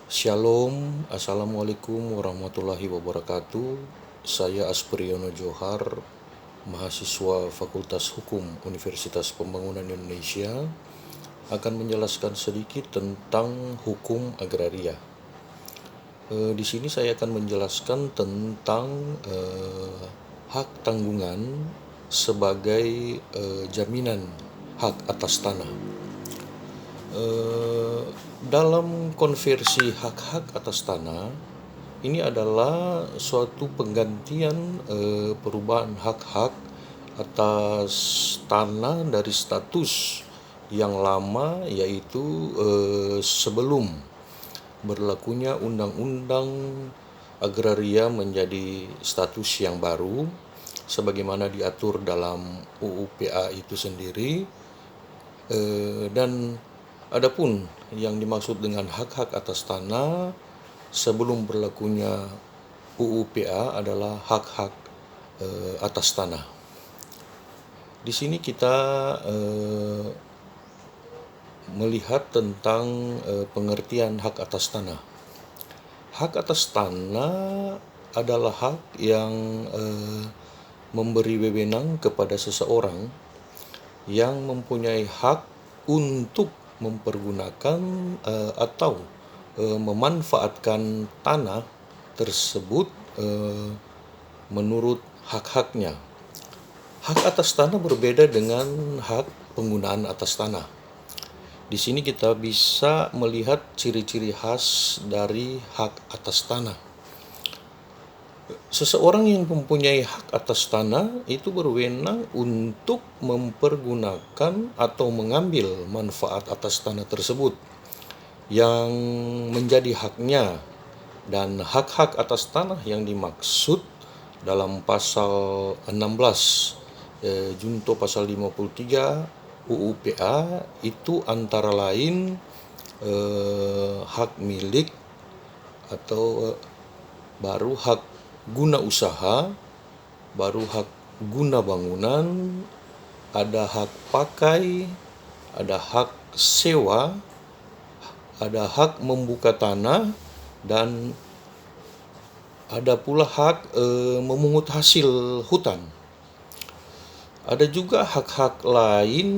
Shalom, Assalamualaikum warahmatullahi wabarakatuh. Saya Aspriyono Johar, mahasiswa Fakultas Hukum Universitas Pembangunan Indonesia, akan menjelaskan sedikit tentang hukum agraria. Di sini saya akan menjelaskan tentang hak tanggungan sebagai jaminan hak atas tanah. Dalam konversi hak-hak atas tanah, ini adalah suatu penggantian perubahan hak-hak atas tanah dari status yang lama, yaitu sebelum berlakunya Undang-Undang Agraria menjadi status yang baru sebagaimana diatur dalam UU PA itu sendiri. Dan adapun yang dimaksud dengan hak-hak atas tanah sebelum berlakunya UU PA adalah hak-hak atas tanah. Di sini kita melihat tentang pengertian hak atas tanah. Hak atas tanah adalah hak yang memberi wewenang kepada seseorang yang mempunyai hak untuk mempergunakan atau memanfaatkan tanah tersebut menurut hak-haknya. Hak atas tanah berbeda dengan hak penggunaan atas tanah. Di sini kita bisa melihat ciri-ciri khas dari hak atas tanah. Seseorang yang mempunyai hak atas tanah itu berwenang untuk mempergunakan atau mengambil manfaat atas tanah tersebut yang menjadi haknya, dan hak-hak atas tanah yang dimaksud dalam pasal 16 junto pasal 53 UU PA itu antara lain hak milik atau baru hak guna usaha, baru hak guna bangunan, ada hak pakai, ada hak sewa, ada hak membuka tanah, dan ada pula hak memungut hasil hutan. Ada juga hak-hak lain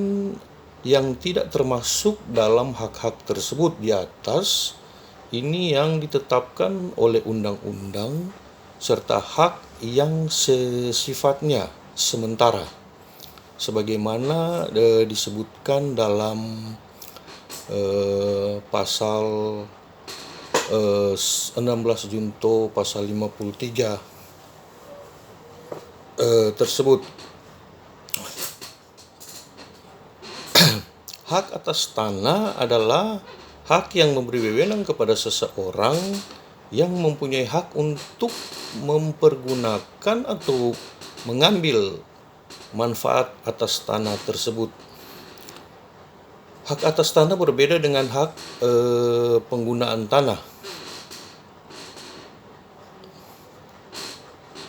yang tidak termasuk dalam hak-hak tersebut di atas. Ini yang ditetapkan oleh undang-undang serta hak yang sifatnya sementara sebagaimana disebutkan dalam pasal 16 junto pasal 53 tersebut. Hak atas tanah adalah hak yang memberi wewenang kepada seseorang yang mempunyai hak untuk mempergunakan atau mengambil manfaat atas tanah tersebut. Hak atas tanah berbeda dengan hak penggunaan tanah.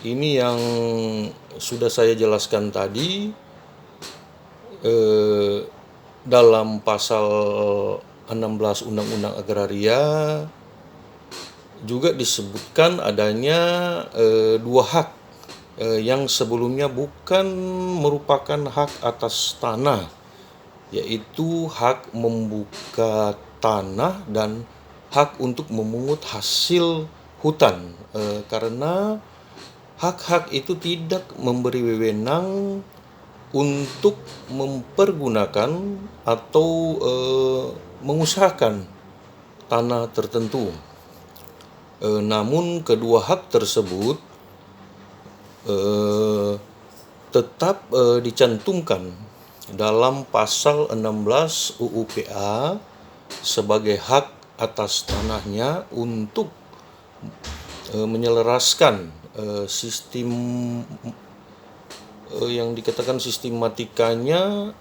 Ini yang sudah saya jelaskan tadi dalam pasal 16 Undang-Undang Agraria juga disebutkan adanya dua hak yang sebelumnya bukan merupakan hak atas tanah, yaitu hak membuka tanah dan hak untuk memungut hasil hutan, karena hak-hak itu tidak memberi wewenang untuk mempergunakan atau mengusahakan tanah tertentu. Namun kedua hak tersebut tetap dicantumkan dalam pasal 16 UU PA sebagai hak atas tanahnya untuk menyelaraskan sistem yang dikatakan sistematikanya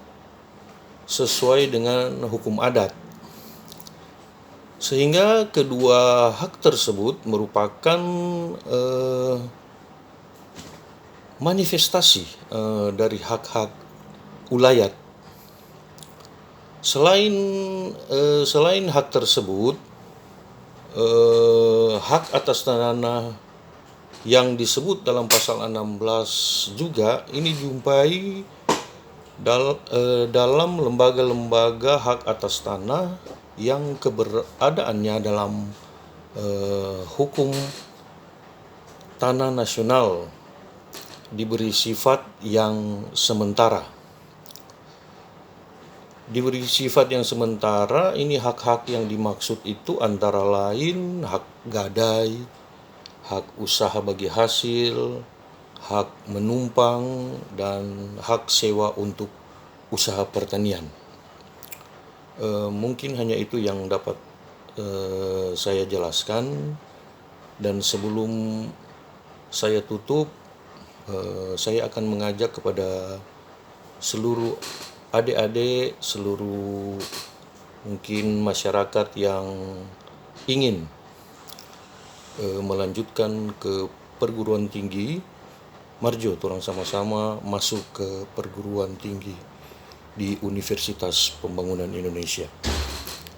sesuai dengan hukum adat. Sehingga kedua hak tersebut merupakan manifestasi dari hak-hak ulayat. Selain hak tersebut, hak atas tanah yang disebut dalam pasal 16 juga ini dijumpai dalam lembaga-lembaga hak atas tanah yang keberadaannya dalam hukum tanah nasional diberi sifat yang sementara. Diberi sifat yang sementara, ini hak-hak yang dimaksud itu antara lain hak gadai, hak usaha bagi hasil, hak menumpang, dan hak sewa untuk usaha pertanian. Mungkin hanya itu yang dapat saya jelaskan, dan sebelum saya tutup, saya akan mengajak kepada seluruh adik-adik, seluruh mungkin masyarakat yang ingin melanjutkan ke perguruan tinggi, marjo orang sama-sama masuk ke perguruan tinggi di Universitas Pembangunan Indonesia.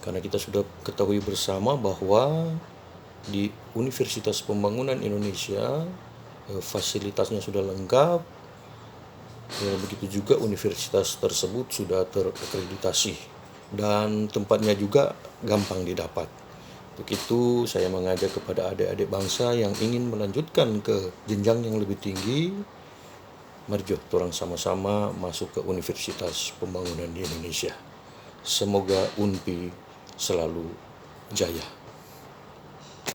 Karena kita sudah ketahui bersama bahwa di Universitas Pembangunan Indonesia fasilitasnya sudah lengkap, begitu juga universitas tersebut sudah terakreditasi dan tempatnya juga gampang didapat. Untuk itu saya mengajak kepada adik-adik bangsa yang ingin melanjutkan ke jenjang yang lebih tinggi, marjo orang sama-sama masuk ke Universitas Pembangunan di Indonesia. Semoga UNPI selalu jaya.